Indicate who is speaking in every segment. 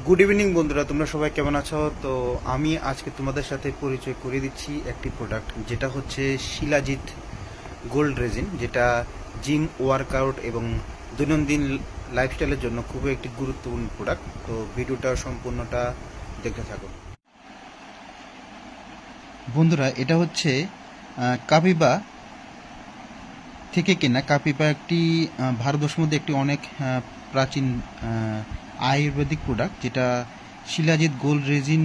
Speaker 1: Good evening বন্ধুরা, তোমরা সবাই কেমন আছো? তো আমি আজকে তোমাদের সাথে পরিচয় করে দিচ্ছি একটি প্রোডাক্ট, যেটা হচ্ছে শিলাজিৎ গোল্ড রেজিন, যেটা জিম, ওয়ার্কআউট এবং দৈনন্দিন লাইফস্টাইলের জন্য খুবই একটি গুরুত্বপূর্ণ প্রোডাক্ট। তো ভিডিওটা সম্পূর্ণটা দেখতে থাকো বন্ধুরা। এটা হচ্ছে কাপিবা থেকে কেনা। কাপিবা একটি ভারতবর্ষের মধ্যে একটি অনেক প্রাচীন আয়ুর্বেদিক প্রোডাক্ট, যেটা শিলাজিৎ গোল্ড রেজিন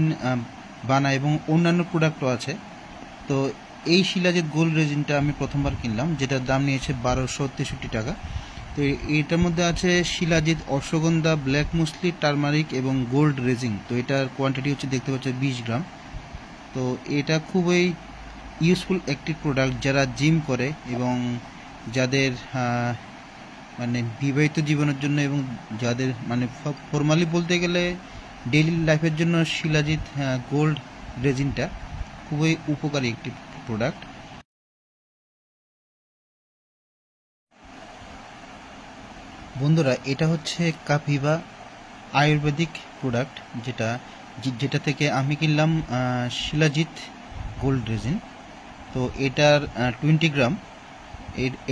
Speaker 1: বানায় এবং অন্যান্য প্রোডাক্টও আছে। তো এই শিলাজিৎ গোল্ড রেজিনটা আমি প্রথমবার কিনলাম, যেটার দাম নিয়েছে 1263 টাকা। তো এটার মধ্যে আছে শিলাজিৎ, অশ্বগন্ধা, ব্ল্যাক মুসলি, টারমারিক এবং গোল্ড রেজিন। তো এটার কোয়ান্টিটি হচ্ছে, দেখতে পাচ্ছ, 20 গ্রাম। তো এটা খুবই ইউজফুল একটি প্রোডাক্ট যারা জিম করে এবং যাদের মানে বিবাহিত জীবনের জন্য এবং যাদের মানে ফর্মালি বলতে গেলে ডেইলি লাইফের জন্য শিলাজিৎ গোল্ড রেজিনটা খুবই উপকারী একটি প্রোডাক্ট। বন্ধুরা, এটা হচ্ছে কাপিবা আয়ুর্বেদিক প্রোডাক্ট, যেটা থেকে আমি কিনলাম শিলাজিৎ গোল্ড রেজিন। তো এটার 20 গ্রাম।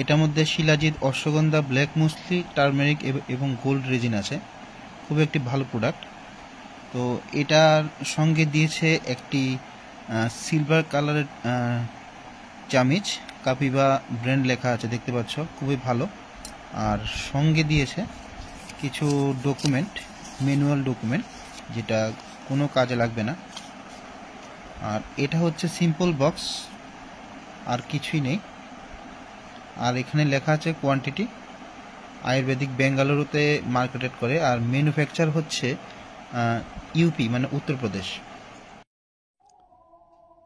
Speaker 1: এটার মধ্যে শিলাজিৎ, অশ্বগন্ধা, ব্ল্যাক মুসলি, টারমেরিক এবং গোল্ড রেজিন আছে। খুব একটি ভালো প্রোডাক্ট। তো এটার সঙ্গে দিয়েছে একটি সিলভার কালারের চামিচ, কাপিবা ব্র্যান্ড লেখা আছে, দেখতে পাচ্ছ, খুবই ভালো। আর সঙ্গে দিয়েছে কিছু ডকুমেন্ট, ম্যানুয়াল ডকুমেন্ট, যেটা কোনো কাজে লাগবে না। আর এটা হচ্ছে সিম্পল বক্স, আর কিছুই নেই। আর এখানে লেখা আছে কোয়ান্টিটি। আয়ুর্বেদিক বেঙ্গালুরুতে মার্কেটেড করে, আর ম্যানুফ্যাকচার হচ্ছে ইউপি মানে উত্তরপ্রদেশ।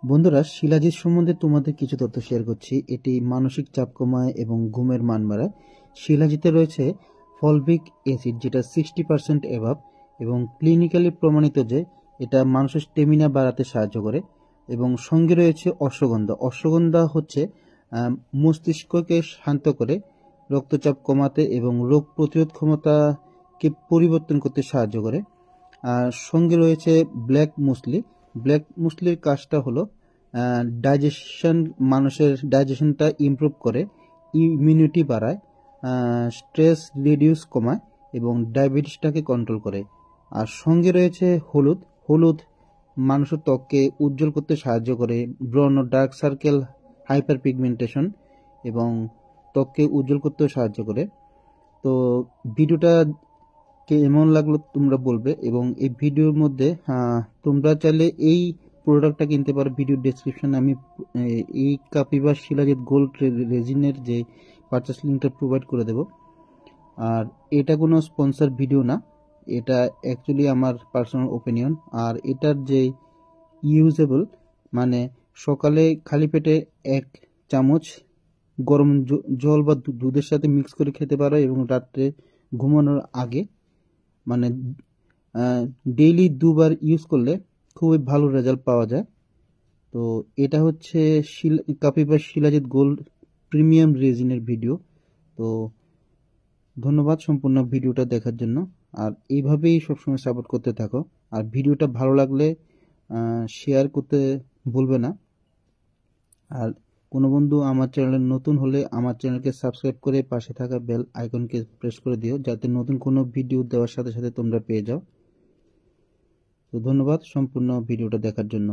Speaker 1: বন্ধুরা, শিলাজিৎ সম্বন্ধে তোমাদের কিছু তথ্য শেয়ার করছি। এটি মানসিক চাপ কমায় এবং ঘুমের মান বাড়ায়। শিলাজিতে রয়েছে ফলভিক অ্যাসিড, যেটা 60% এভাব, এবং ক্লিনিক্যালি প্রমাণিত যে এটা মানুষের স্টেমিনা বাড়াতে সাহায্য করে। এবং সঙ্গে রয়েছে অশ্বগন্ধা। অশ্বগন্ধা হচ্ছে মস্তিষ্ককে শান্ত করে, রক্তচাপ কমাতে এবং রোগ প্রতিরোধ ক্ষমতাকে পরিবর্তন করতে সাহায্য করে। আর সঙ্গে রয়েছে ব্ল্যাক মুসলি। ব্ল্যাক মুসলির কাজটা হলো ডাইজেশন, মানুষের ডাইজেশনটা ইমপ্রুভ করে, ইমিউনিটি বাড়ায়, স্ট্রেস রিডিউস কমায় এবং ডায়াবেটিসটাকে কন্ট্রোল করে। আর সঙ্গে রয়েছে হলুদ। হলুদ মানুষের ত্বককে উজ্জ্বল করতে সাহায্য করে, ব্রণ, ডার্ক সার্কেল, হাইপার পিগমেন্টেশন এবং ত্বককে উজ্জ্বল করতেও সাহায্য করে। তো ভিডিওটা কেমন লাগলো তোমরা বলবে, এবং এই ভিডিওর মধ্যে তোমরা চাইলে এই প্রোডাক্টটা কিনতে পারো। ভিডিও ডেসক্রিপশনে আমি এই কাপিবা শিলাজিৎ গোল্ড রেজিনের যে পারচেস লিঙ্কটা প্রোভাইড করে দেব। আর এটা কোনো স্পন্সর ভিডিও না, এটা অ্যাকচুয়ালি আমার পার্সোনাল ওপিনিয়ন। আর এটার যে ইউজেবল, মানে সকালে খালি পেটে 1 চামচ গরম জল বা দুধের সাথে মিক্স করে খেতে পারো, এবং রাত্রে ঘুমানোর আগে, মানে ডেইলি 2 বার ইউজ করলে খুবই ভালো রেজাল্ট পাওয়া যায়। তো এটা হচ্ছে কাপিবা শিলাজিৎ গোল্ড প্রিমিয়াম রেজিনের ভিডিও। তো ধন্যবাদ সম্পূর্ণ ভিডিওটা দেখার জন্য। আর এইভাবেই সবসময় সাপোর্ট করতে থাকো। আর ভিডিওটা ভালো লাগলে শেয়ার করতে ভুলবে না। আর কোনো বন্ধু আমার চ্যানেলে নতুন হলে আমার চ্যানেলকে সাবস্ক্রাইব করে পাশে থাকা বেল আইকনকে প্রেস করে দিও, যাতে নতুন কোনো ভিডিও দেওয়ার সাথে সাথে তোমরা পেয়ে যাও। তো ধন্যবাদ সম্পূর্ণ ভিডিওটা দেখার জন্য।